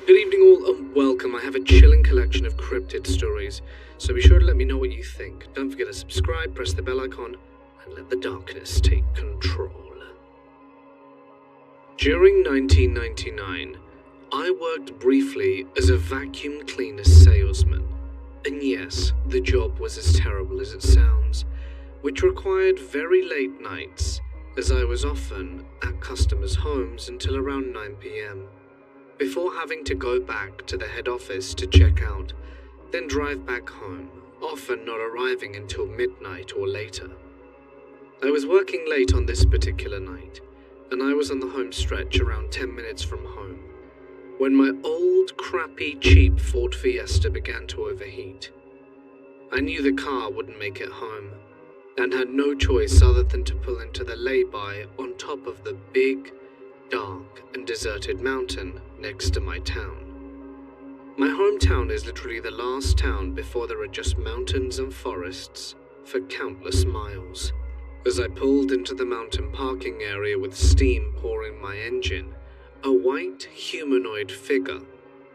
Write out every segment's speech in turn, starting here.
Good evening all and welcome. I have a chilling collection of cryptid stories, so be sure to let me know what you think. Don't forget to subscribe, press the bell icon, and let the darkness take control. During 1999, I worked briefly as a vacuum cleaner salesman. And yes, the job was as terrible as it sounds, which required very late nights, as I was often at customers' homes until around 9 p.m. before having to go back to the head office to check out, then drive back home, often not arriving until midnight or later. I was working late on this particular night, and I was on the home stretch around 10 minutes from home, when my old, crappy, cheap Ford Fiesta began to overheat. I knew the car wouldn't make it home, and had no choice other than to pull into the lay-by on top of the big, dark and deserted mountain next to my town. My hometown is literally the last town before there are just mountains and forests for countless miles. As I pulled into the mountain parking area with steam pouring my engine, a white humanoid figure,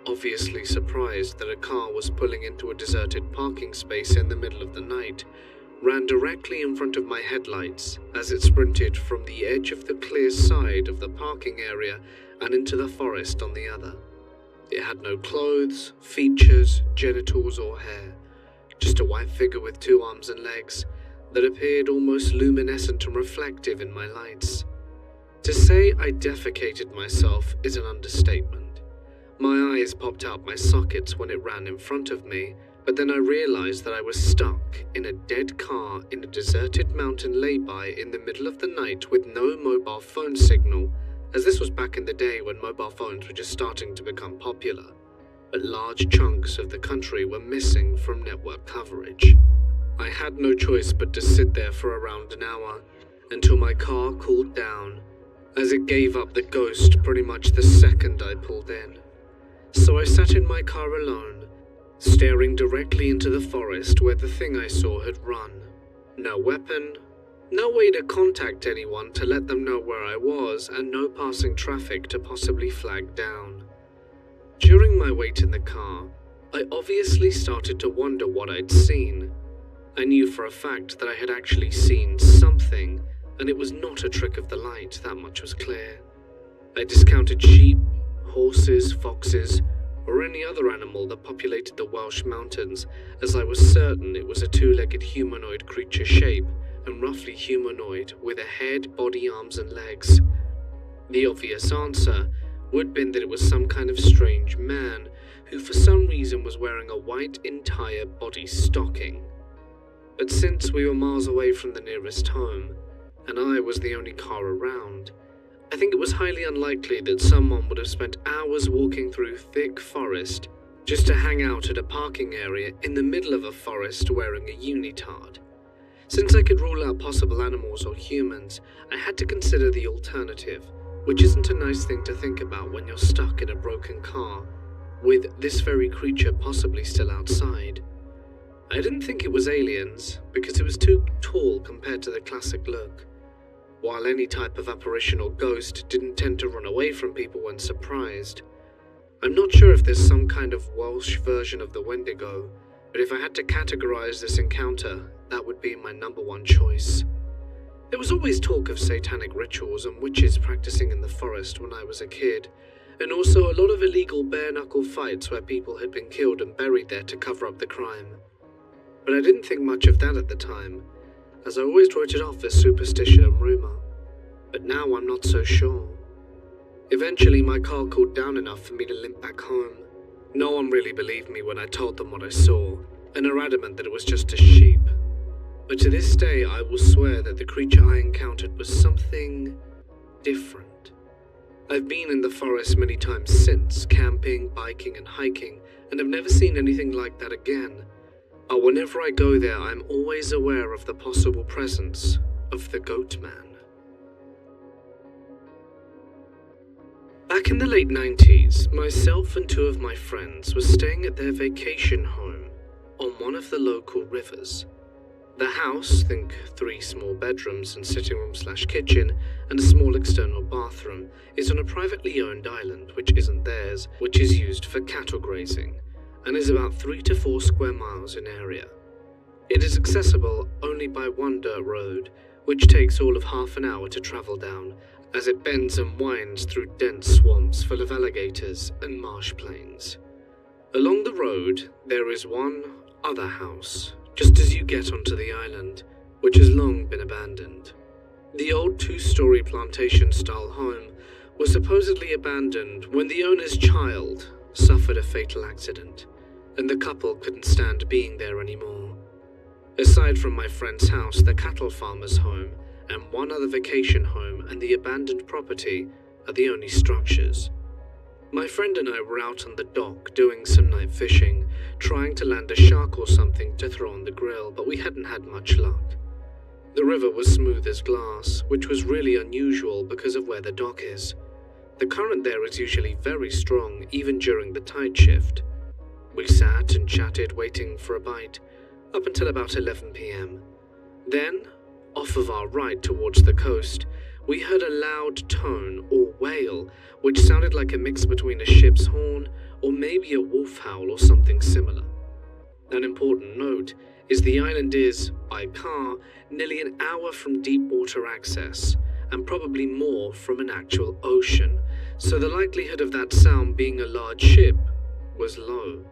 obviously surprised that a car was pulling into a deserted parking space in the middle of the night, ran directly in front of my headlights as it sprinted from the edge of the clear side of the parking area and into the forest on the other. It had no clothes, features, genitals or hair, just a white figure with 2 arms and legs that appeared almost luminescent and reflective in my lights. To say I defecated myself is an understatement. My eyes popped out my sockets when it ran in front of me, but then I realized that I was stuck in a dead car in a deserted mountain lay-by in the middle of the night with no mobile phone signal, as this was back in the day when mobile phones were just starting to become popular, but large chunks of the country were missing from network coverage. I had no choice but to sit there for around an hour until my car cooled down, as it gave up the ghost pretty much the second I pulled in. So I sat in my car alone, staring directly into the forest where the thing I saw had run. No weapon, no way to contact anyone to let them know where I was, and no passing traffic to possibly flag down. During my wait in the car, I obviously started to wonder what I'd seen. I knew for a fact that I had actually seen something, and it was not a trick of the light, that much was clear. I discounted sheep, horses, foxes, or any other animal that populated the Welsh mountains, as I was certain it was a 2-legged humanoid creature shape, and roughly humanoid, with a head, body, arms and legs. The obvious answer would have been that it was some kind of strange man, who for some reason was wearing a white entire body stocking. But since we were miles away from the nearest home, and I was the only car around, I think it was highly unlikely that someone would have spent hours walking through thick forest just to hang out at a parking area in the middle of a forest wearing a unitard. Since I could rule out possible animals or humans, I had to consider the alternative, which isn't a nice thing to think about when you're stuck in a broken car, with this very creature possibly still outside. I didn't think it was aliens, because it was too tall compared to the classic look, while any type of apparition or ghost didn't tend to run away from people when surprised. I'm not sure if there's some kind of Welsh version of the Wendigo, but if I had to categorize this encounter, that would be my number one choice. There was always talk of satanic rituals and witches practicing in the forest when I was a kid, and also a lot of illegal bare-knuckle fights where people had been killed and buried there to cover up the crime. But I didn't think much of that at the time, as I always wrote it off as superstition and rumor. But now I'm not so sure. Eventually my car cooled down enough for me to limp back home. No one really believed me when I told them what I saw, and are adamant that it was just a sheep. But to this day I will swear that the creature I encountered was something different. I've been in the forest many times since, camping, biking and hiking, and have never seen anything like that again. But whenever I go there, I'm always aware of the possible presence of the Goat Man. Back in the late 90s, myself and 2 of my friends were staying at their vacation home on one of the local rivers. The house, think 3 small bedrooms and sitting room/kitchen, and a small external bathroom, is on a privately owned island which isn't theirs, which is used for cattle grazing, and is about 3 to 4 square miles in area. It is accessible only by one dirt road, which takes all of half an hour to travel down, as it bends and winds through dense swamps full of alligators and marsh plains. Along the road, there is one other house, just as you get onto the island, which has long been abandoned. The old 2-story plantation-style home was supposedly abandoned when the owner's child suffered a fatal accident, and the couple couldn't stand being there anymore. Aside from my friend's house, the cattle farmer's home, and one other vacation home and the abandoned property are the only structures. My friend and I were out on the dock doing some night fishing, trying to land a shark or something to throw on the grill, but we hadn't had much luck. The river was smooth as glass, which was really unusual because of where the dock is. The current there is usually very strong, even during the tide shift. We sat and chatted, waiting for a bite, up until about 11 p.m. Then, off of our right towards the coast, we heard a loud tone or wail, which sounded like a mix between a ship's horn or maybe a wolf howl or something similar. An important note is the island is, by car, nearly an hour from deep water access, and probably more from an actual ocean, so the likelihood of that sound being a large ship was low.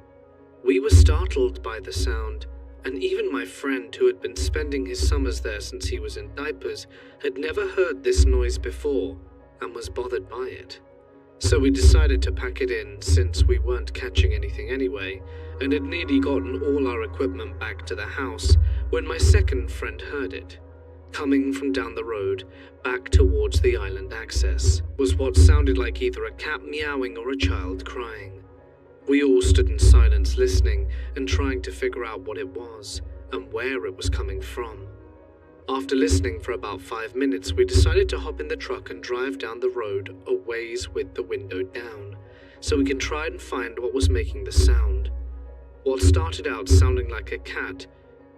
We were startled by the sound, and even my friend, who had been spending his summers there since he was in diapers, had never heard this noise before and was bothered by it. So we decided to pack it in since we weren't catching anything anyway, and had nearly gotten all our equipment back to the house when my second friend heard it. Coming from down the road, back towards the island access, was what sounded like either a cat meowing or a child crying. We all stood in silence listening and trying to figure out what it was and where it was coming from. After listening for about 5 minutes, we decided to hop in the truck and drive down the road a ways with the window down, so we can try and find what was making the sound. What started out sounding like a cat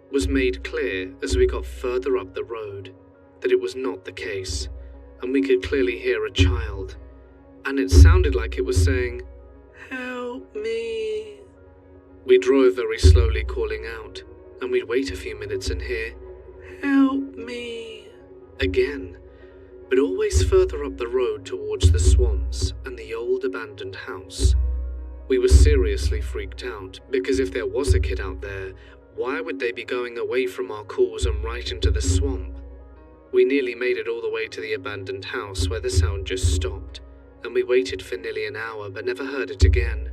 was made clear as we got further up the road that it was not the case, and we could clearly hear a child, and it sounded like it was saying, "Help me." We drove very slowly, calling out, and we'd wait a few minutes and hear, "Help me," again, but always further up the road towards the swamps and the old abandoned house. We were seriously freaked out, because if there was a kid out there, why would they be going away from our calls and right into the swamp? We nearly made it all the way to the abandoned house where the sound just stopped, and we waited for nearly an hour but never heard it again.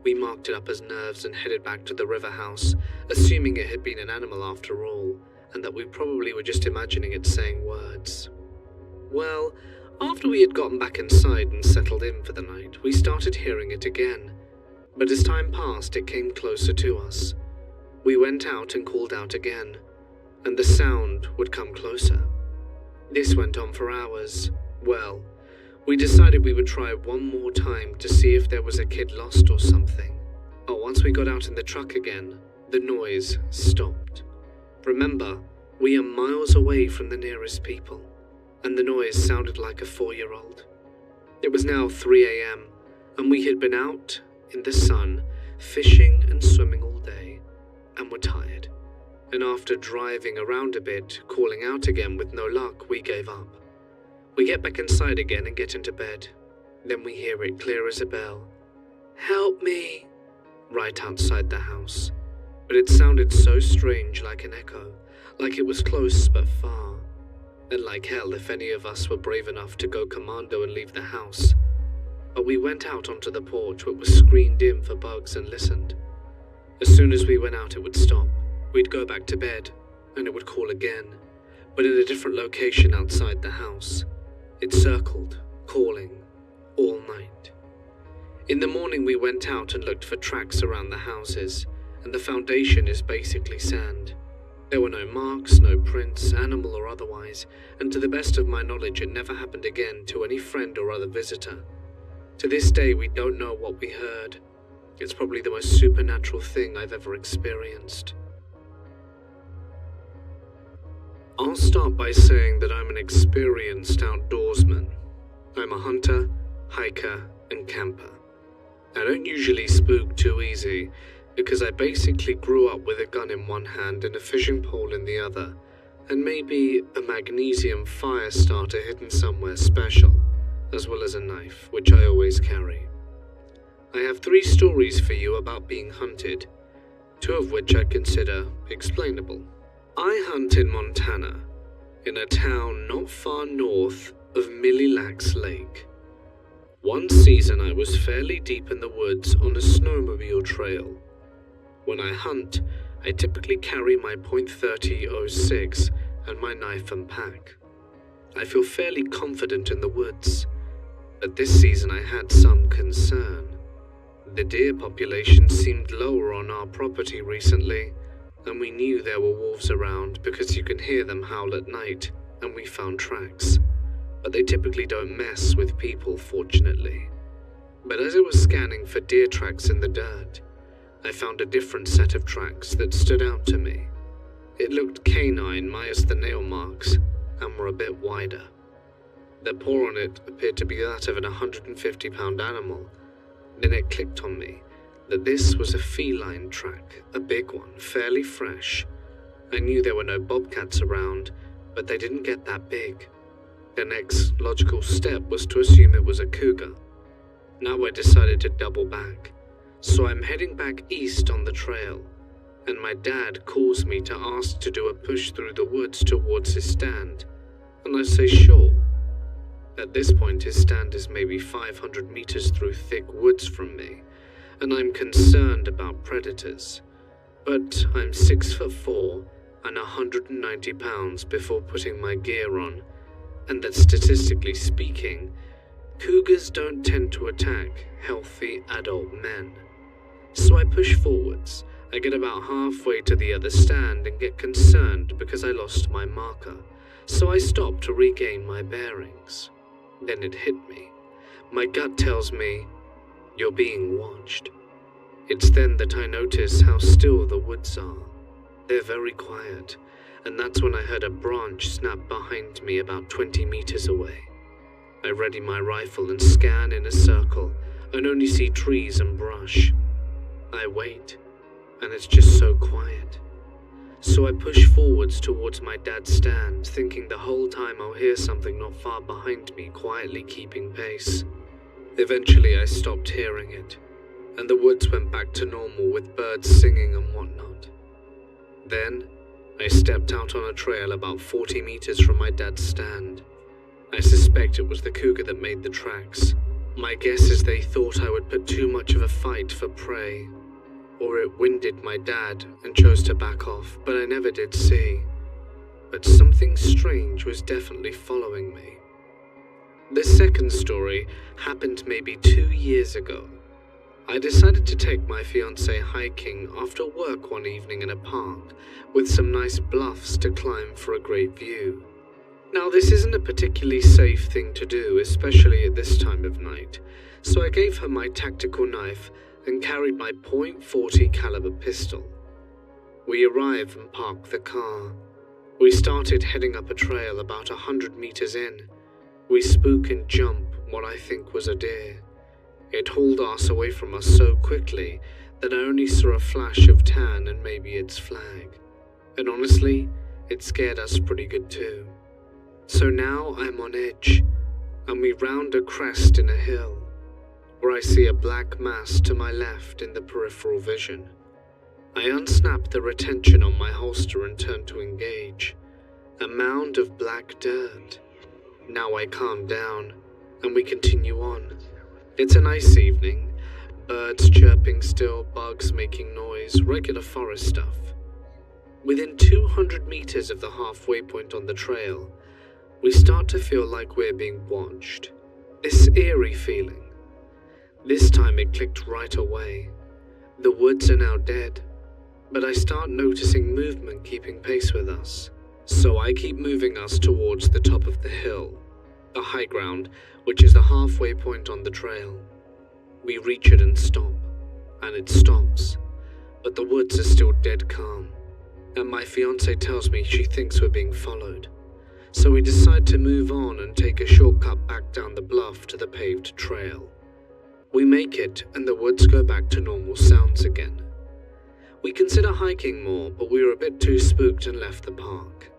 We marked it up as nerves and headed back to the river house, assuming it had been an animal after all, and that we probably were just imagining it saying words. Well, after we had gotten back inside and settled in for the night, we started hearing it again, but as time passed it came closer to us. We went out and called out again, and the sound would come closer. This went on for hours. Well, we decided we would try one more time to see if there was a kid lost or something. But once we got out in the truck again, the noise stopped. Remember, we are miles away from the nearest people, and the noise sounded like a 4-year-old. It was now 3 a.m., and we had been out in the sun, fishing and swimming all day, and were tired. And after driving around a bit, calling out again with no luck, we gave up. We get back inside again and get into bed. Then we hear it clear as a bell. "Help me," right outside the house. But it sounded so strange, like an echo, like it was close but far. And like hell if any of us were brave enough to go commando and leave the house. But we went out onto the porch, which was screened in for bugs, and listened. As soon as we went out it would stop. We'd go back to bed, and it would call again, but in a different location outside the house. It circled, calling, all night. In the morning we went out and looked for tracks around the houses, and the foundation is basically sand. There were no marks, no prints, animal or otherwise, and to the best of my knowledge it never happened again to any friend or other visitor. To this day we don't know what we heard. It's probably the most supernatural thing I've ever experienced. I'll start by saying that I'm an experienced outdoorsman. I'm a hunter, hiker, and camper. I don't usually spook too easy because I basically grew up with a gun in one hand and a fishing pole in the other, and maybe a magnesium fire starter hidden somewhere special, as well as a knife, which I always carry. I have 3 stories for you about being hunted, 2 of which I consider explainable. I hunt in Montana, in a town not far north of Mille Lacs Lake. One season I was fairly deep in the woods on a snowmobile trail. When I hunt, I typically carry my .30-06 and my knife and pack. I feel fairly confident in the woods, but this season I had some concern. The deer population seemed lower on our property recently, and we knew there were wolves around because you can hear them howl at night, and we found tracks. But they typically don't mess with people, fortunately. But as I was scanning for deer tracks in the dirt, I found a different set of tracks that stood out to me. It looked canine minus the nail marks, and were a bit wider. The paw on it appeared to be that of an 150-pound animal. Then it clicked on me that this was a feline track, a big one, fairly fresh. I knew there were no bobcats around, but they didn't get that big. The next logical step was to assume it was a cougar. Now I decided to double back, so I'm heading back east on the trail, and my dad calls me to ask to do a push through the woods towards his stand, and I say sure. At this point his stand is maybe 500 meters through thick woods from me, and I'm concerned about predators. But I'm 6'4" and 190 pounds before putting my gear on, and that statistically speaking, cougars don't tend to attack healthy adult men. So I push forwards. I get about halfway to the other stand and get concerned because I lost my marker, so I stop to regain my bearings. Then it hit me. My gut tells me, you're being watched. It's then that I notice how still the woods are. They're very quiet, and that's when I heard a branch snap behind me about 20 meters away. I ready my rifle and scan in a circle, and only see trees and brush. I wait, and it's just so quiet. So I push forwards towards my dad's stand, thinking the whole time I'll hear something not far behind me quietly keeping pace. Eventually I stopped hearing it, and the woods went back to normal with birds singing and whatnot. Then I stepped out on a trail about 40 meters from my dad's stand. I suspect it was the cougar that made the tracks. My guess is they thought I would put too much of a fight for prey, or it winded my dad and chose to back off, but I never did see. But something strange was definitely following me. The second story happened maybe 2 years ago. I decided to take my fiancée hiking after work one evening in a park with some nice bluffs to climb for a great view. Now this isn't a particularly safe thing to do, especially at this time of night, so I gave her my tactical knife and carried my .40 caliber pistol. We arrived and parked the car. We started heading up a trail about 100 meters in. We spook and jump what I think was a deer. It hauled ass away from us so quickly that I only saw a flash of tan and maybe its flag. And honestly, it scared us pretty good too. So now I'm on edge, and we round a crest in a hill, where I see a black mass to my left in the peripheral vision. I unsnap the retention on my holster and turn to engage. A mound of black dirt. Now I calm down, and we continue on. It's a nice evening. Birds chirping still, bugs making noise, regular forest stuff. Within 200 meters of the halfway point on the trail, we start to feel like we're being watched. This eerie feeling. This time it clicked right away. The woods are now dead, but I start noticing movement keeping pace with us. So I keep moving us towards the top of the hill, the high ground, which is the halfway point on the trail. We reach it and stop, and it stops, but the woods are still dead calm. and my fiancée tells me she thinks we're being followed. So we decide to move on and take a shortcut back down the bluff to the paved trail. We make it, and the woods go back to normal sounds again. We consider hiking more, but we were a bit too spooked and left the park.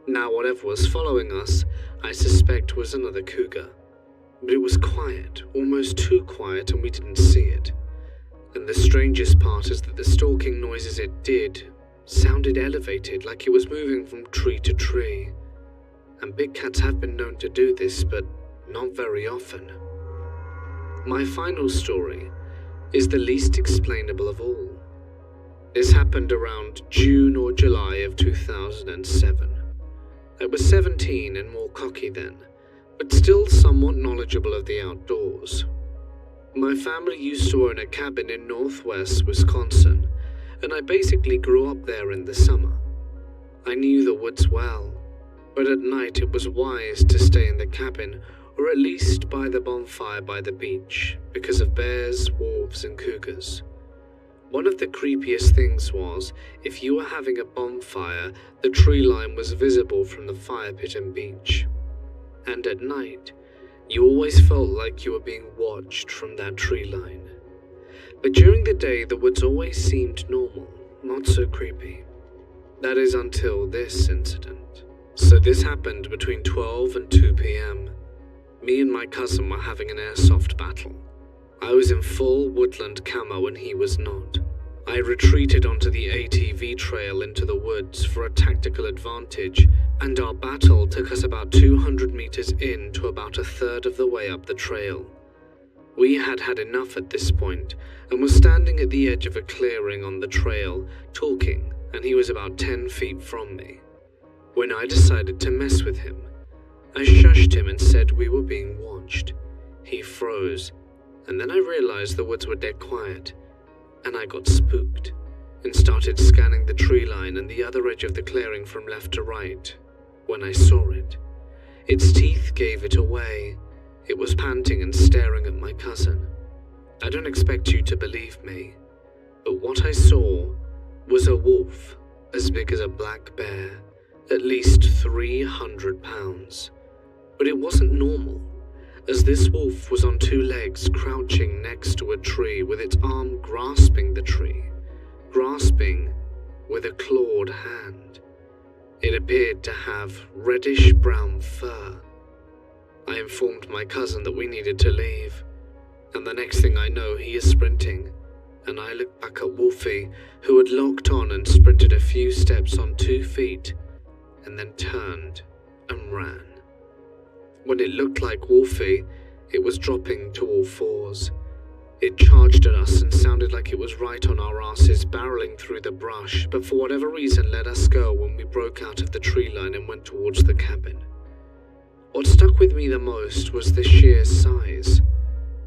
Now whatever was following us, I suspect was another cougar. But it was quiet, almost too quiet, and we didn't see it. And the strangest part is that the stalking noises it did sounded elevated, like it was moving from tree to tree. And big cats have been known to do this, but not very often. My final story is the least explainable of all. This happened around June or July of 2007. I was 17 and more cocky then, but still somewhat knowledgeable of the outdoors. My family used to own a cabin in northwest Wisconsin, and I basically grew up there in the summer. I knew the woods well, but at night it was wise to stay in the cabin, or at least by the bonfire by the beach, because of bears, wolves, and cougars. One of the creepiest things was, if you were having a bonfire, the tree line was visible from the fire pit and beach. And at night, you always felt like you were being watched from that tree line. But during the day, the woods always seemed normal, not so creepy. That is until this incident. So this happened between 12 and 2 p.m. Me and my cousin were having an airsoft battle. I was in full woodland camo and he was not. I retreated onto the ATV trail into the woods for a tactical advantage, and our battle took us about 200 meters in to about a third of the way up the trail. We had had enough at this point and were standing at the edge of a clearing on the trail, talking, and he was about 10 feet from me. When I decided to mess with him, I shushed him and said we were being watched. He froze, and then I realized the woods were dead quiet, and I got spooked and started scanning the tree line and the other edge of the clearing from left to right. When I saw it, its teeth gave it away. It was panting and staring at my cousin. I don't expect you to believe me, but what I saw was a wolf as big as a black bear, at least 300 pounds. But it wasn't normal, as this wolf was on 2 legs crouching next to a tree with its arm grasping the tree, grasping with a clawed hand. It appeared to have reddish-brown fur. I informed my cousin that we needed to leave, and the next thing I know he is sprinting, and I look back at Wolfie, who had locked on and sprinted a few steps on 2 feet, and then turned and ran. When it looked like Wolfie, it was dropping to all fours. It charged at us and sounded like it was right on our asses, barreling through the brush, but for whatever reason let us go when we broke out of the tree line and went towards the cabin. What stuck with me the most was the sheer size.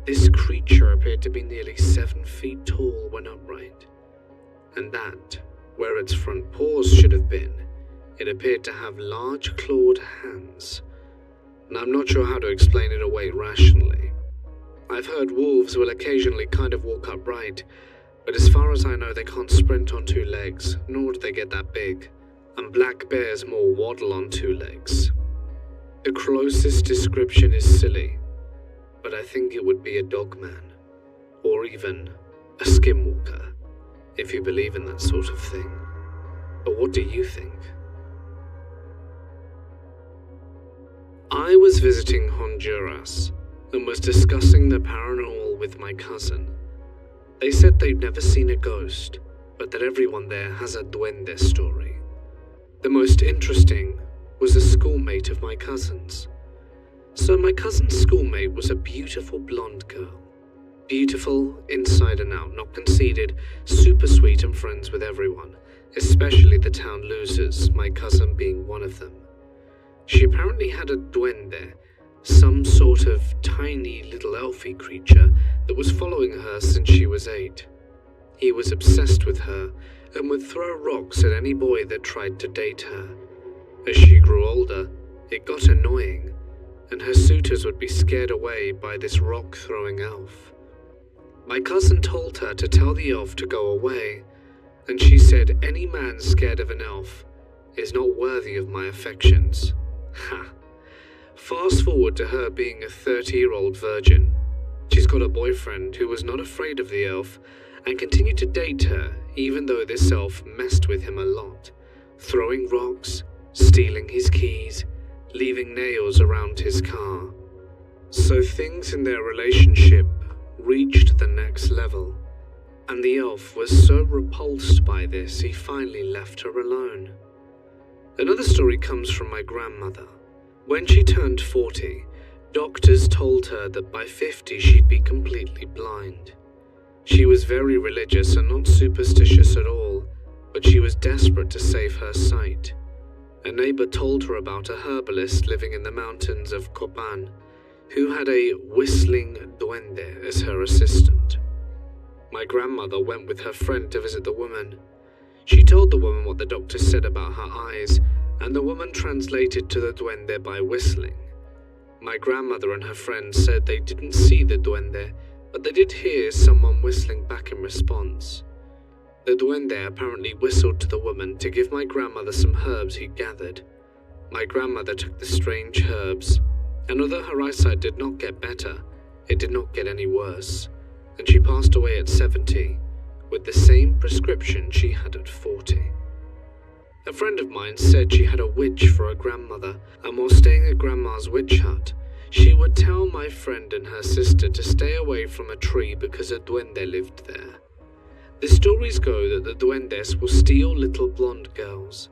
This creature appeared to be nearly 7 feet tall when upright, and that, where its front paws should have been, it appeared to have large clawed hands. And I'm not sure how to explain it away rationally. I've heard wolves will occasionally kind of walk upright, but as far as I know they can't sprint on 2 legs, nor do they get that big, and black bears more waddle on 2 legs. The closest description is silly, but I think it would be a dogman, or even a skinwalker, if you believe in that sort of thing. But what do you think? I was visiting Honduras and was discussing the paranormal with my cousin. They said they'd never seen a ghost, but that everyone there has a duende story. The most interesting was a schoolmate of my cousin's. So my cousin's schoolmate was a beautiful blonde girl. Beautiful inside and out, not conceited, super sweet and friends with everyone, especially the town losers, my cousin being one of them. She apparently had a duende, some sort of tiny little elfy creature that was following her since she was 8. He was obsessed with her and would throw rocks at any boy that tried to date her. As she grew older, it got annoying, and her suitors would be scared away by this rock-throwing elf. My cousin told her to tell the elf to go away, and she said any man scared of an elf is not worthy of my affections. Ha! Fast forward to her being a 30-year-old virgin. She's got a boyfriend who was not afraid of the elf and continued to date her even though this elf messed with him a lot, throwing rocks, stealing his keys, leaving nails around his car. So things in their relationship reached the next level, and the elf was so repulsed by this he finally left her alone. Another story comes from my grandmother. When she turned 40, doctors told her that by 50 she'd be completely blind. She was very religious and not superstitious at all, but she was desperate to save her sight. A neighbor told her about a herbalist living in the mountains of Copan, who had a whistling duende as her assistant. My grandmother went with her friend to visit the woman. She told the woman what the doctor said about her eyes, and the woman translated to the duende by whistling. My grandmother and her friend said they didn't see the duende, but they did hear someone whistling back in response. The duende apparently whistled to the woman to give my grandmother some herbs he'd gathered. My grandmother took the strange herbs, and although her eyesight did not get better, it did not get any worse, and she passed away at 70, with the same prescription she had at 40. A friend of mine said she had a witch for her grandmother, and while staying at Grandma's witch hut, she would tell my friend and her sister to stay away from a tree because a duende lived there. The stories go that the duendes will steal little blonde girls.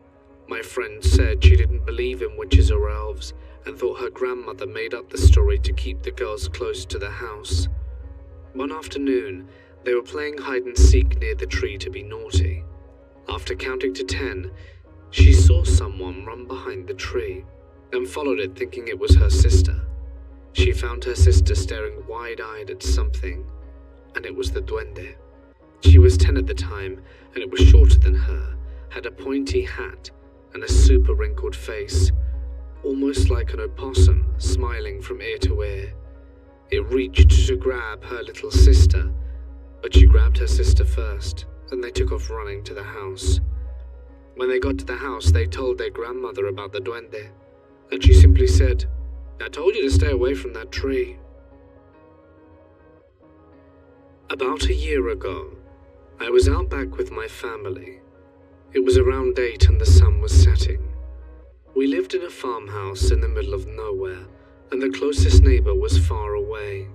My friend said she didn't believe in witches or elves and thought her grandmother made up the story to keep the girls close to the house. One afternoon, they were playing hide and seek near the tree to be naughty. After counting to 10, she saw someone run behind the tree and followed it thinking it was her sister. She found her sister staring wide-eyed at something, and it was the duende. She was 10 at the time, and it was shorter than her, had a pointy hat and a super wrinkled face, almost like an opossum smiling from ear to ear. It reached to grab her little sister, but she grabbed her sister first, and they took off running to the house. When they got to the house, they told their grandmother about the duende, and she simply said, "I told you to stay away from that tree." About a year ago, I was out back with my family. It was around 8 and the sun was setting. We lived in a farmhouse in the middle of nowhere, and the closest neighbor was far away.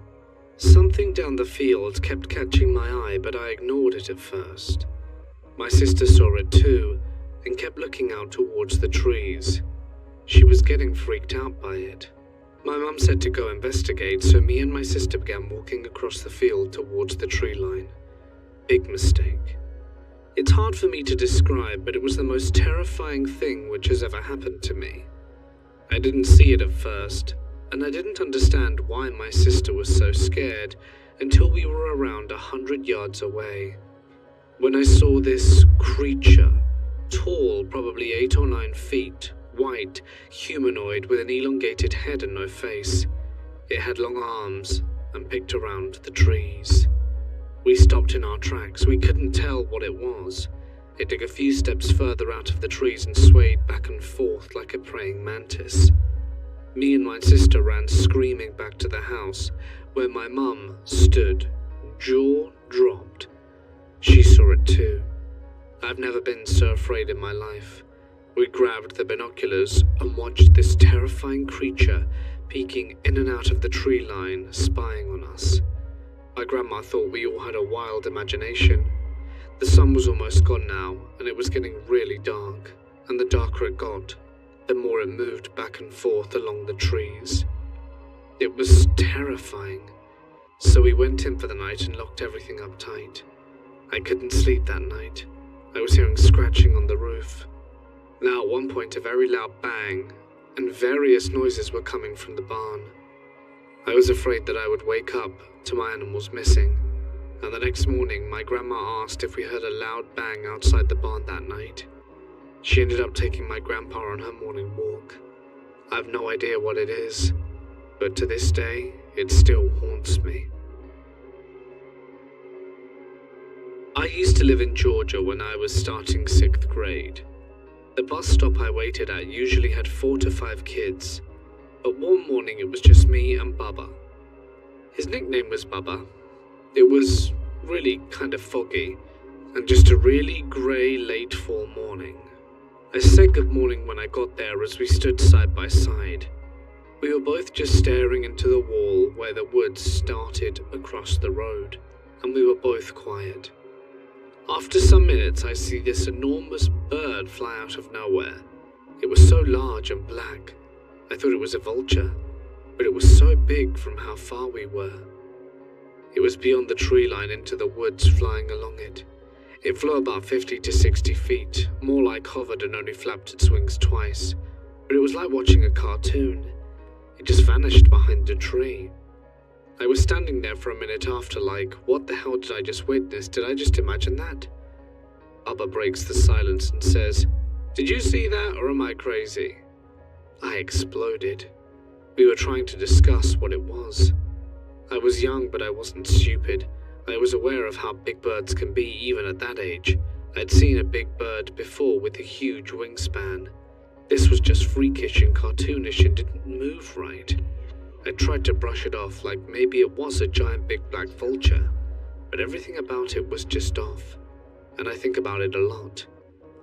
Something down the field kept catching my eye, but I ignored it at first. My sister saw it too, and kept looking out towards the trees. She was getting freaked out by it. My mum said to go investigate, so me and my sister began walking across the field towards the tree line. Big mistake. It's hard for me to describe, but it was the most terrifying thing which has ever happened to me. I didn't see it at first, and I didn't understand why my sister was so scared until we were around 100 yards away. When I saw this creature, tall, probably 8 or 9 feet, white, humanoid with an elongated head and no face. It had long arms and picked around the trees. We stopped in our tracks. We couldn't tell what it was. It took a few steps further out of the trees and swayed back and forth like a praying mantis. Me and my sister ran screaming back to the house, where my mum stood, jaw dropped. She saw it too. I've never been so afraid in my life. We grabbed the binoculars and watched this terrifying creature peeking in and out of the tree line, spying on us. My grandma thought we all had a wild imagination. The sun was almost gone now, and it was getting really dark, and the darker it got, the more it moved back and forth along the trees. It was terrifying, so we went in for the night and locked everything up tight. I couldn't sleep that night. I was hearing scratching on the roof. Now at one point a very loud bang, and various noises were coming from the barn. I was afraid that I would wake up to my animals missing, and the next morning my grandma asked if we heard a loud bang outside the barn that night. She ended up taking my grandpa on her morning walk. I have no idea what it is, but to this day, it still haunts me. I used to live in Georgia when I was starting 6th grade. The bus stop I waited at usually had 4 to 5 kids, but one morning it was just me and Bubba. His nickname was Bubba. It was really kind of foggy, and just a really grey late fall morning. I said good morning when I got there as we stood side by side. We were both just staring into the wall where the woods started across the road, and we were both quiet. After some minutes, I see this enormous bird fly out of nowhere. It was so large and black. I thought it was a vulture, but it was so big from how far we were. It was beyond the tree line into the woods, flying along it. It flew about 50 to 60 feet, more like hovered and only flapped its wings twice, but it was like watching a cartoon. It just vanished behind the tree. I was standing there for a minute after, like, what the hell did I just witness? Did I just imagine that? Bubba breaks the silence and says, "Did you see that, or am I crazy?" I exploded. We were trying to discuss what it was. I was young, but I wasn't stupid. I was aware of how big birds can be even at that age. I'd seen a big bird before with a huge wingspan. This was just freakish and cartoonish and didn't move right. I tried to brush it off like maybe it was a giant big black vulture, but everything about it was just off, and I think about it a lot.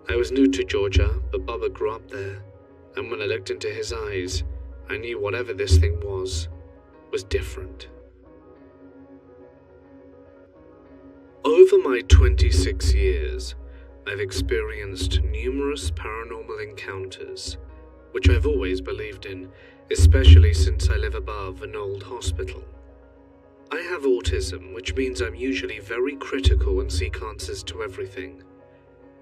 I was new to Georgia, but Bubba grew up there, and when I looked into his eyes, I knew whatever this thing was different. Over my 26 years, I've experienced numerous paranormal encounters, which I've always believed in, especially since I live above an old hospital. I have autism, which means I'm usually very critical and seek answers to everything,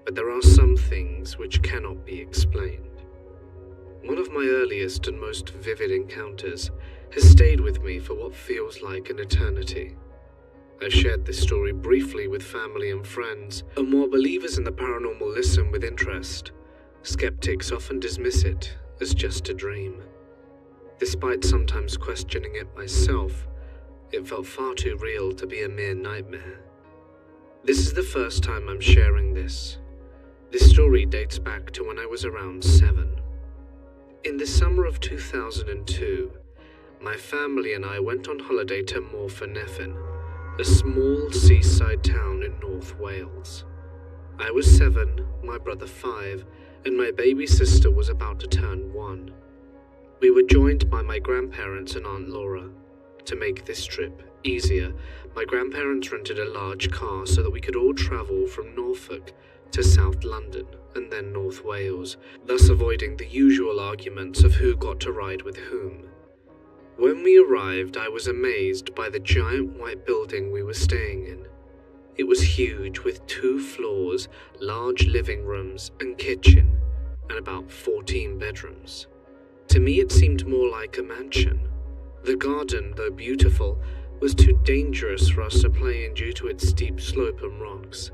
but there are some things which cannot be explained. One of my earliest and most vivid encounters has stayed with me for what feels like an eternity. I've shared this story briefly with family and friends, and while believers in the paranormal listen with interest, skeptics often dismiss it as just a dream. Despite sometimes questioning it myself, it felt far too real to be a mere nightmare. This is the first time I'm sharing this. This story dates back to when I was around 7. In the summer of 2002, my family and I went on holiday to Morfanefin, a small seaside town in North Wales. I was 7, my brother 5, and my baby sister was about to turn 1. We were joined by my grandparents and Aunt Laura. To make this trip easier, my grandparents rented a large car so that we could all travel from Norfolk to South London and then North Wales, thus avoiding the usual arguments of who got to ride with whom. When we arrived, I was amazed by the giant white building we were staying in. It was huge, with 2 floors, large living rooms and kitchen, and about 14 bedrooms. To me, it seemed more like a mansion. The garden, though beautiful, was too dangerous for us to play in due to its steep slope and rocks.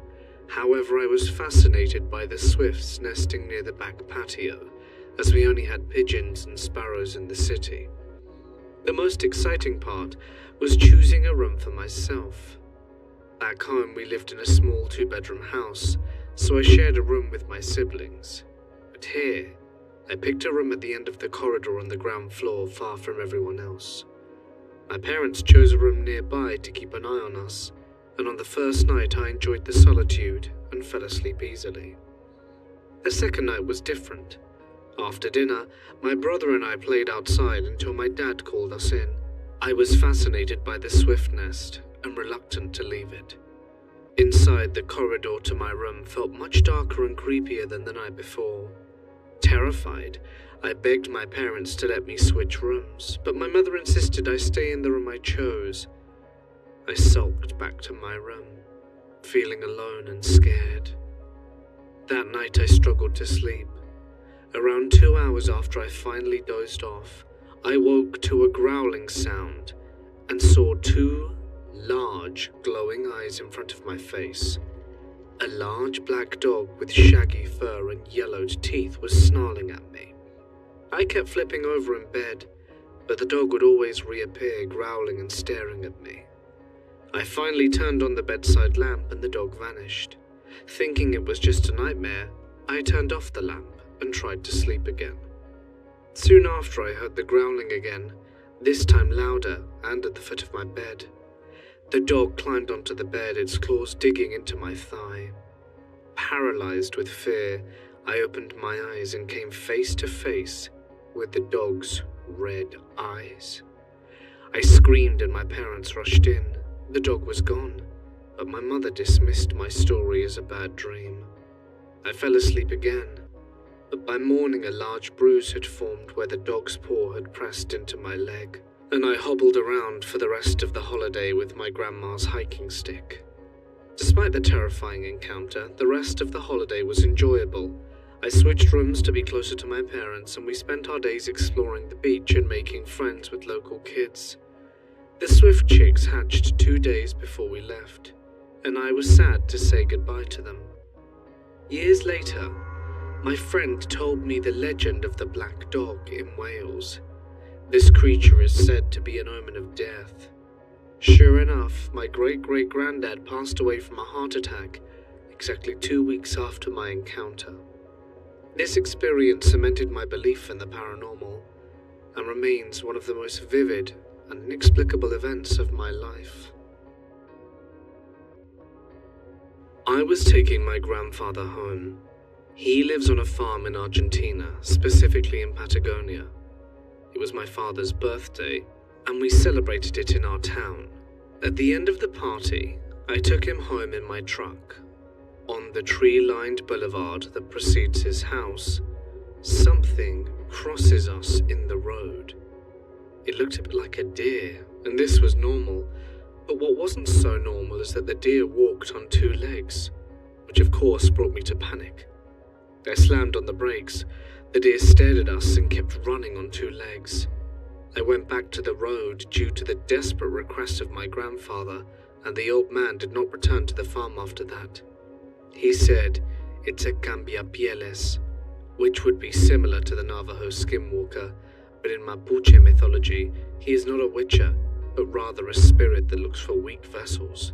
However, I was fascinated by the swifts nesting near the back patio, as we only had pigeons and sparrows in the city. The most exciting part was choosing a room for myself. Back home, we lived in a small 2-bedroom house, so I shared a room with my siblings. But here, I picked a room at the end of the corridor on the ground floor, far from everyone else. My parents chose a room nearby to keep an eye on us, and on the first night I enjoyed the solitude and fell asleep easily. The second night was different. After dinner, my brother and I played outside until my dad called us in. I was fascinated by the swift nest and reluctant to leave it. Inside, the corridor to my room felt much darker and creepier than the night before. Terrified, I begged my parents to let me switch rooms, but my mother insisted I stay in the room I chose. I sulked back to my room, feeling alone and scared. That night I struggled to sleep. Around 2 hours after I finally dozed off, I woke to a growling sound and saw 2 large, glowing eyes in front of my face. A large black dog with shaggy fur and yellowed teeth was snarling at me. I kept flipping over in bed, but the dog would always reappear, growling and staring at me. I finally turned on the bedside lamp and the dog vanished. Thinking it was just a nightmare, I turned off the lamp and tried to sleep again. Soon after, I heard the growling again, this time louder and at the foot of my bed. The dog climbed onto the bed, its claws digging into my thigh. Paralyzed with fear, I opened my eyes and came face to face with the dog's red eyes. I screamed and my parents rushed in. The dog was gone, but my mother dismissed my story as a bad dream. I fell asleep again, but by morning a large bruise had formed where the dog's paw had pressed into my leg, and I hobbled around for the rest of the holiday with my grandma's hiking stick. Despite the terrifying encounter, the rest of the holiday was enjoyable. I switched rooms to be closer to my parents, and we spent our days exploring the beach and making friends with local kids. The Swift chicks hatched 2 days before we left, and I was sad to say goodbye to them. Years later, my friend told me the legend of the black dog in Wales. This creature is said to be an omen of death. Sure enough, my great-great-granddad passed away from a heart attack exactly 2 weeks after my encounter. This experience cemented my belief in the paranormal and remains one of the most vivid and inexplicable events of my life. I was taking my grandfather home. He lives on a farm in Argentina, specifically in Patagonia. It was my father's birthday, and we celebrated it in our town. At the end of the party, I took him home in my truck. On the tree-lined boulevard that precedes his house, something crosses us in the road. It looked a bit like a deer, and this was normal, but what wasn't so normal is that the deer walked on 2 legs, which of course brought me to panic. I slammed on the brakes. The deer stared at us and kept running on 2 legs. I went back to the road due to the desperate request of my grandfather, and the old man did not return to the farm after that. He said it's a cambiapieles, which would be similar to the Navajo skinwalker, but in Mapuche mythology, he is not a witcher, but rather a spirit that looks for weak vessels.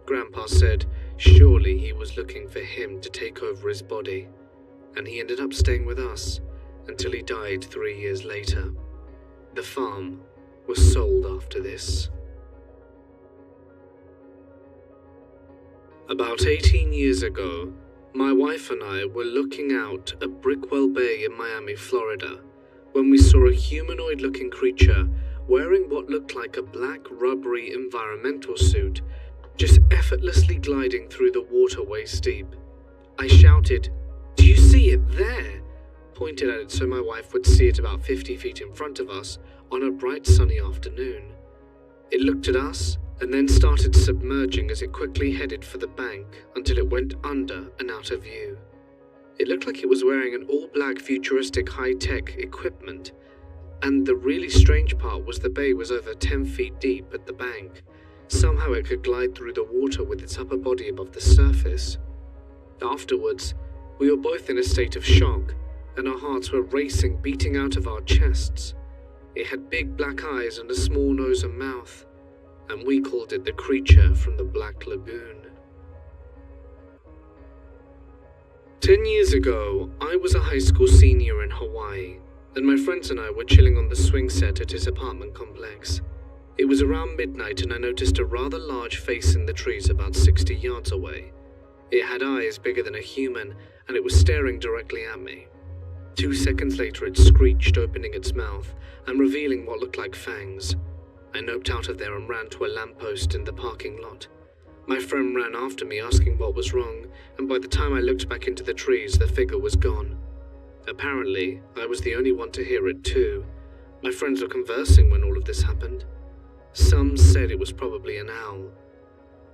Grandpa said surely he was looking for him to take over his body, and he ended up staying with us until he died 3 years later. The farm was sold after this. About 18 years ago, my wife and I were looking out at Brickwell Bay in Miami, Florida, when we saw a humanoid-looking creature wearing what looked like a black rubbery environmental suit, just effortlessly gliding through the water waist deep. I shouted, "Do you see it there?" Pointed at it so my wife would see it about 50 feet in front of us on a bright sunny afternoon. It looked at us and then started submerging as it quickly headed for the bank until it went under and out of view. It looked like it was wearing an all-black futuristic high-tech equipment, and the really strange part was the bay was over 10 feet deep at the bank. Somehow it could glide through the water with its upper body above the surface. Afterwards, we were both in a state of shock, and our hearts were racing, beating out of our chests. It had big black eyes and a small nose and mouth, and we called it the creature from the Black Lagoon. 10 years ago, I was a high school senior in Hawaii, and my friends and I were chilling on the swing set at his apartment complex. It was around midnight and I noticed a rather large face in the trees about 60 yards away. It had eyes bigger than a human, and it was staring directly at me. 2 seconds later it screeched, opening its mouth and revealing what looked like fangs. I noped out of there and ran to a lamppost in the parking lot. My friend ran after me asking what was wrong, and by the time I looked back into the trees, the figure was gone. Apparently, I was the only one to hear it too. My friends were conversing when all of this happened. Some said it was probably an owl.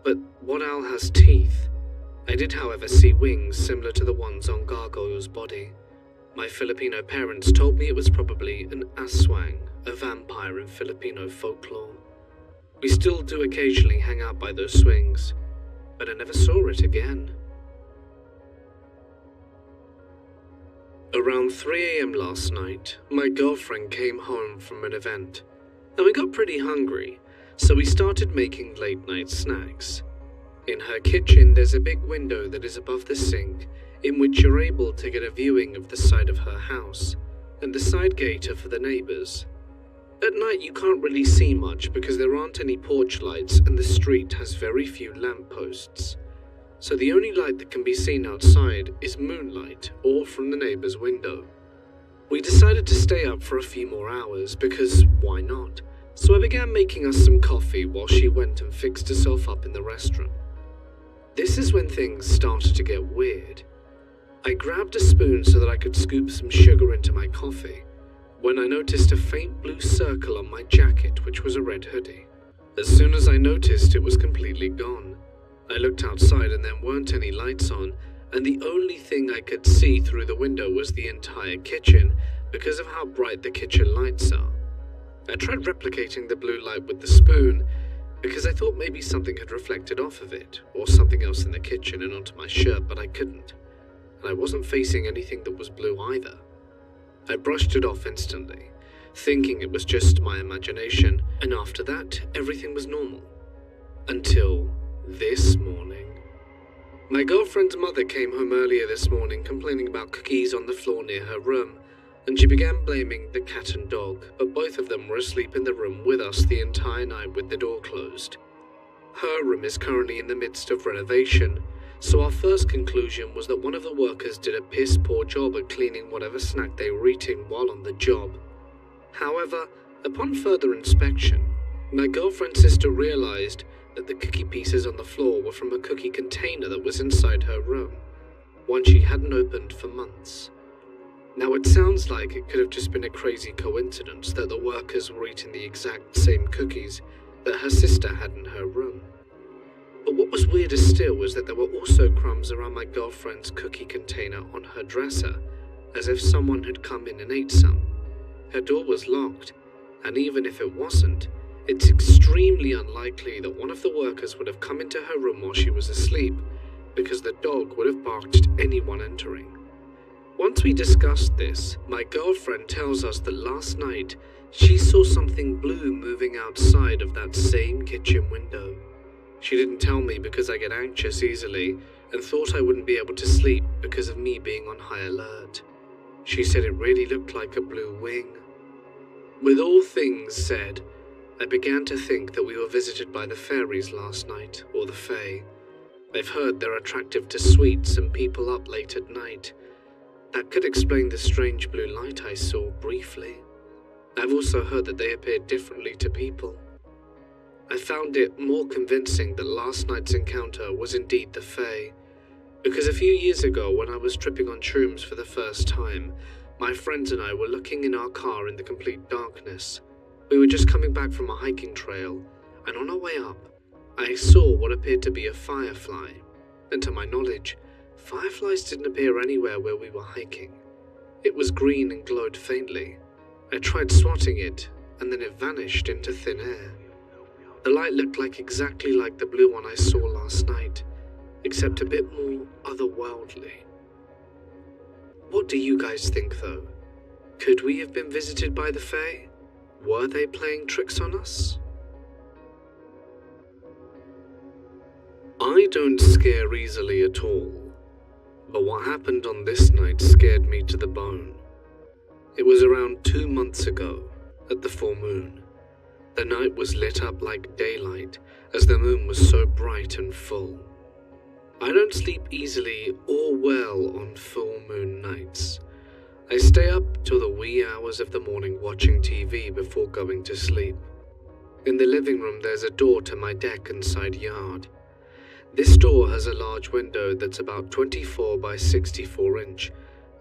But what owl has teeth? I did, however, see wings similar to the ones on Gargoyle's body. My Filipino parents told me it was probably an aswang, a vampire in Filipino folklore. We still do occasionally hang out by those swings, but I never saw it again. Around 3 a.m. last night, my girlfriend came home from an event, and we got pretty hungry, So we started making late-night snacks. In her kitchen, there's a big window that is above the sink, in which you're able to get a viewing of the side of her house, and the side gate are for the neighbors. At night you can't really see much because there aren't any porch lights and the street has very few lampposts. So the only light that can be seen outside is moonlight or from the neighbor's window. We decided to stay up for a few more hours because why not? So I began making us some coffee while she went and fixed herself up in the restaurant. This is when things started to get weird. I grabbed a spoon so that I could scoop some sugar into my coffee, when I noticed a faint blue circle on my jacket, which was a red hoodie. As soon as I noticed, it was completely gone. I looked outside and there weren't any lights on, and the only thing I could see through the window was the entire kitchen because of how bright the kitchen lights are. I tried replicating the blue light with the spoon because I thought maybe something had reflected off of it, or something else in the kitchen and onto my shirt, but I couldn't. And I wasn't facing anything that was blue either. I brushed it off instantly, thinking it was just my imagination, and after that, everything was normal. Until this morning. My girlfriend's mother came home earlier this morning complaining about cookies on the floor near her room, and she began blaming the cat and dog, but both of them were asleep in the room with us the entire night with the door closed. Her room is currently in the midst of renovation, so our first conclusion was that one of the workers did a piss-poor job at cleaning whatever snack they were eating while on the job. However, upon further inspection, my girlfriend's sister realized that the cookie pieces on the floor were from a cookie container that was inside her room, one she hadn't opened for months. Now it sounds like it could have just been a crazy coincidence that the workers were eating the exact same cookies that her sister had in her room. But what was weirder still was that there were also crumbs around my girlfriend's cookie container on her dresser, as if someone had come in and ate some. Her door was locked, and even if it wasn't, it's extremely unlikely that one of the workers would have come into her room while she was asleep, because the dog would have barked at anyone entering. Once we discussed this, my girlfriend tells us that last night she saw something blue moving outside of that same kitchen window. She didn't tell me because I get anxious easily and thought I wouldn't be able to sleep because of me being on high alert. She said it really looked like a blue wing. With all things said, I began to think that we were visited by the fairies last night, or the fae. I've heard they're attractive to sweets and people up late at night. That could explain the strange blue light I saw briefly. I've also heard that they appear differently to people. I found it more convincing that last night's encounter was indeed the fae, because a few years ago when I was tripping on shrooms for the first time, my friends and I were looking in our car in the complete darkness. We were just coming back from a hiking trail, and on our way up, I saw what appeared to be a firefly, and to my knowledge, fireflies didn't appear anywhere where we were hiking. It was green and glowed faintly. I tried swatting it, and then it vanished into thin air. The light looked exactly like the blue one I saw last night, except a bit more otherworldly. What do you guys think though? Could we have been visited by the fae? Were they playing tricks on us? I don't scare easily at all, but what happened on this night scared me to the bone. It was around 2 months ago, at the full moon. The night was lit up like daylight, as the moon was so bright and full. I don't sleep easily or well on full moon nights. I stay up till the wee hours of the morning watching TV before going to sleep. In the living room there's a door to my deck and side yard. This door has a large window that's about 24 by 64 inch,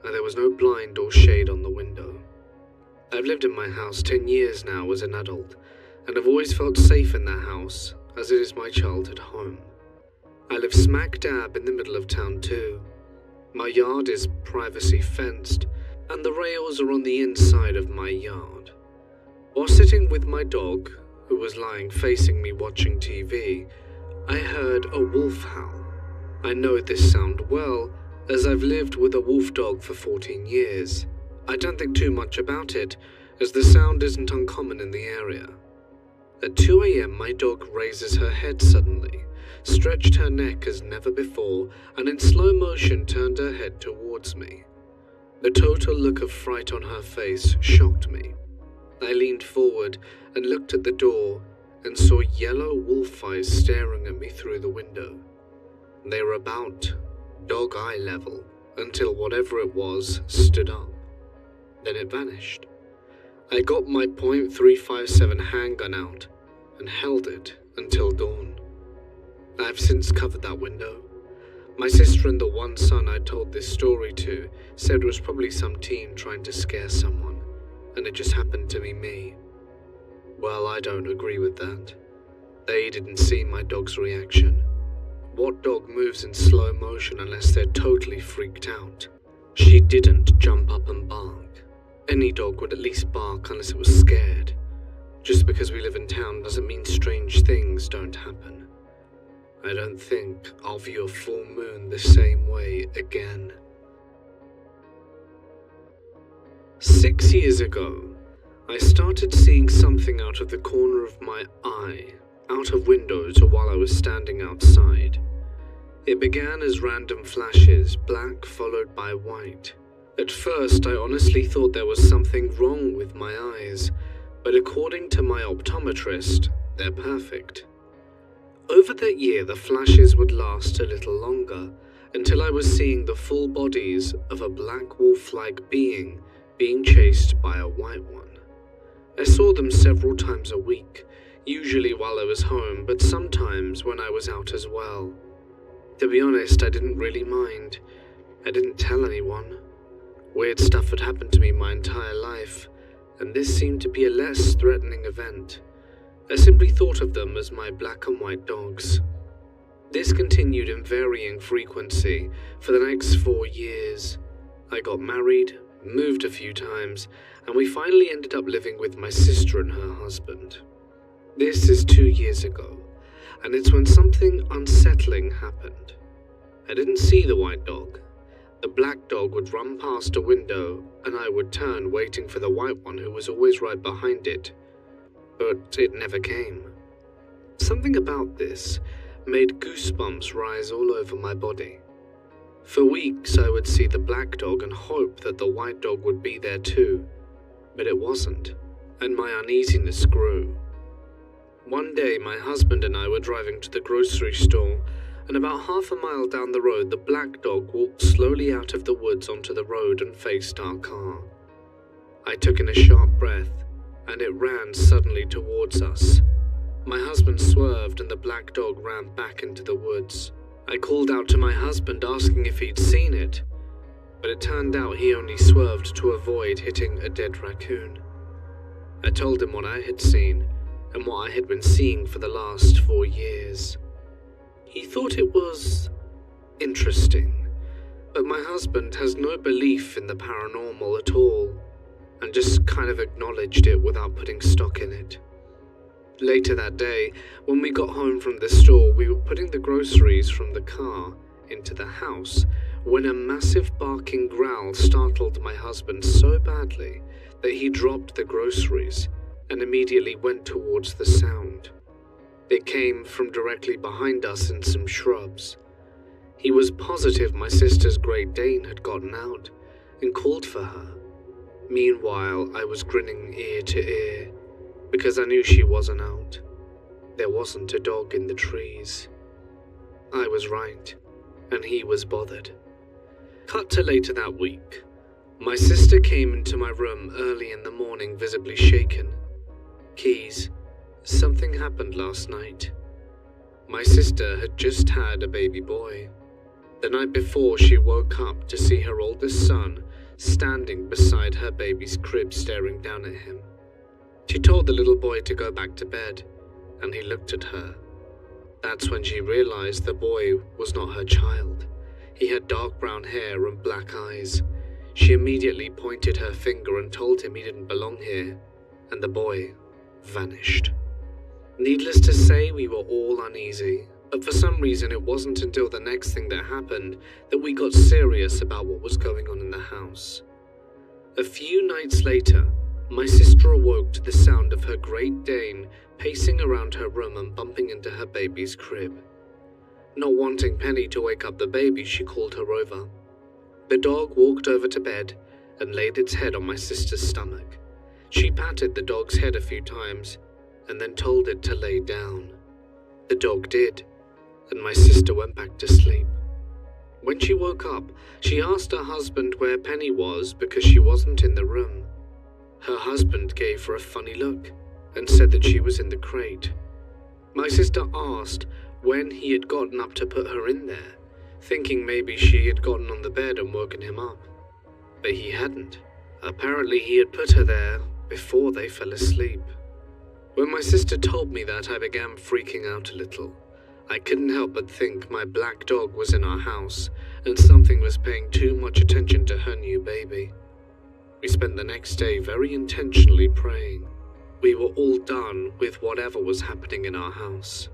and there was no blind or shade on the window. I've lived in my house 10 years now as an adult, and I've always felt safe in that house, as it is my childhood home. I live smack dab in the middle of town too. My yard is privacy fenced, and the rails are on the inside of my yard. While sitting with my dog, who was lying facing me watching TV, I heard a wolf howl. I know this sound well, as I've lived with a wolf dog for 14 years. I don't think too much about it, as the sound isn't uncommon in the area. At 2 a.m, my dog raises her head suddenly, stretched her neck as never before, and in slow motion turned her head towards me. The total look of fright on her face shocked me. I leaned forward and looked at the door and saw yellow wolf eyes staring at me through the window. They were about dog eye level until whatever it was stood up. Then it vanished. I got my .357 handgun out and held it until dawn. I've since covered that window. My sister and the one son I told this story to said it was probably some teen trying to scare someone, and it just happened to be me. Well, I don't agree with that. They didn't see my dog's reaction. What dog moves in slow motion unless they're totally freaked out? She didn't jump up and bark. Any dog would at least bark unless it was scared. Just because we live in town doesn't mean strange things don't happen. I don't think I'll view a full moon the same way again. 6 years ago, I started seeing something out of the corner of my eye, out of windows or while I was standing outside. It began as random flashes, black followed by white. At first, I honestly thought there was something wrong with my eyes, but according to my optometrist, they're perfect. Over that year, the flashes would last a little longer, until I was seeing the full bodies of a black wolf-like being chased by a white one. I saw them several times a week, usually while I was home, but sometimes when I was out as well. To be honest, I didn't really mind. I didn't tell anyone. Weird stuff had happened to me my entire life, and this seemed to be a less threatening event. I simply thought of them as my black and white dogs. This continued in varying frequency for the next 4 years. I got married, moved a few times, and we finally ended up living with my sister and her husband. This is 2 years ago, and it's when something unsettling happened. I didn't see the white dog. The black dog would run past a window, and I would turn waiting for the white one who was always right behind it. But it never came. Something about this made goosebumps rise all over my body. For weeks I would see the black dog and hope that the white dog would be there too, but it wasn't, and my uneasiness grew. One day my husband and I were driving to the grocery store, and about half a mile down the road the black dog walked slowly out of the woods onto the road and faced our car. I took in a sharp breath, and it ran suddenly towards us. My husband swerved and the black dog ran back into the woods. I called out to my husband asking if he'd seen it, but it turned out he only swerved to avoid hitting a dead raccoon. I told him what I had seen and what I had been seeing for the last 4 years. He thought it was interesting, but my husband has no belief in the paranormal at all, and just kind of acknowledged it without putting stock in it. Later that day, when we got home from the store, we were putting the groceries from the car into the house when a massive barking growl startled my husband so badly that he dropped the groceries and immediately went towards the sound. It came from directly behind us in some shrubs. He was positive my sister's Great Dane had gotten out and called for her. Meanwhile, I was grinning ear to ear because I knew she wasn't out. There wasn't a dog in the trees. I was right, and he was bothered. Cut to later that week. My sister came into my room early in the morning, visibly shaken. Keys. Something happened last night. My sister had just had a baby boy. The night before, she woke up to see her oldest son standing beside her baby's crib staring down at him. She told the little boy to go back to bed, and he looked at her. That's when she realized the boy was not her child. He had dark brown hair and black eyes. She immediately pointed her finger and told him he didn't belong here, and the boy vanished. Needless to say, we were all uneasy, but for some reason it wasn't until the next thing that happened that we got serious about what was going on in the house. A few nights later, My sister awoke to the sound of her Great Dane pacing around her room and bumping into her baby's crib. Not wanting Penny to wake up the baby, she called her over. The dog walked over to bed and laid its head on my sister's stomach. She patted the dog's head a few times and then told it to lay down. The dog did, and my sister went back to sleep. When she woke up, she asked her husband where Penny was because she wasn't in the room. Her husband gave her a funny look and said that she was in the crate. My sister asked when he had gotten up to put her in there, thinking maybe she had gotten on the bed and woken him up. But he hadn't. Apparently he had put her there before they fell asleep. When my sister told me that, I began freaking out a little. I couldn't help but think my black dog was in our house and something was paying too much attention to her new baby. We spent the next day very intentionally praying. We were all done with whatever was happening in our house.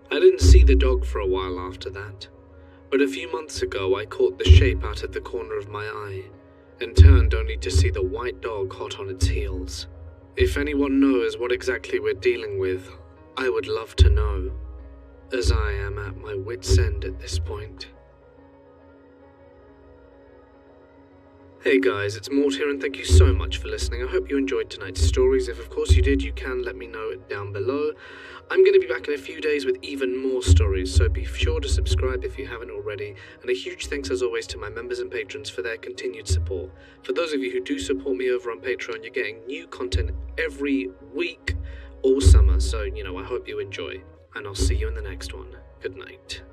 I didn't see the dog for a while after that, but a few months ago I caught the shape out of the corner of my eye and turned only to see the white dog hot on its heels. If anyone knows what exactly we're dealing with, I would love to know, as I am at my wit's end at this point. Hey guys, it's Mort here and thank you so much for listening. I hope you enjoyed tonight's stories. If of course you did, you can let me know it down below. I'm going to be back in a few days with even more stories, so be sure to subscribe if you haven't already. And a huge thanks as always to my members and patrons for their continued support. For those of you who do support me over on Patreon, you're getting new content every week all summer, so I hope you enjoy. And I'll see you in the next one. Good night.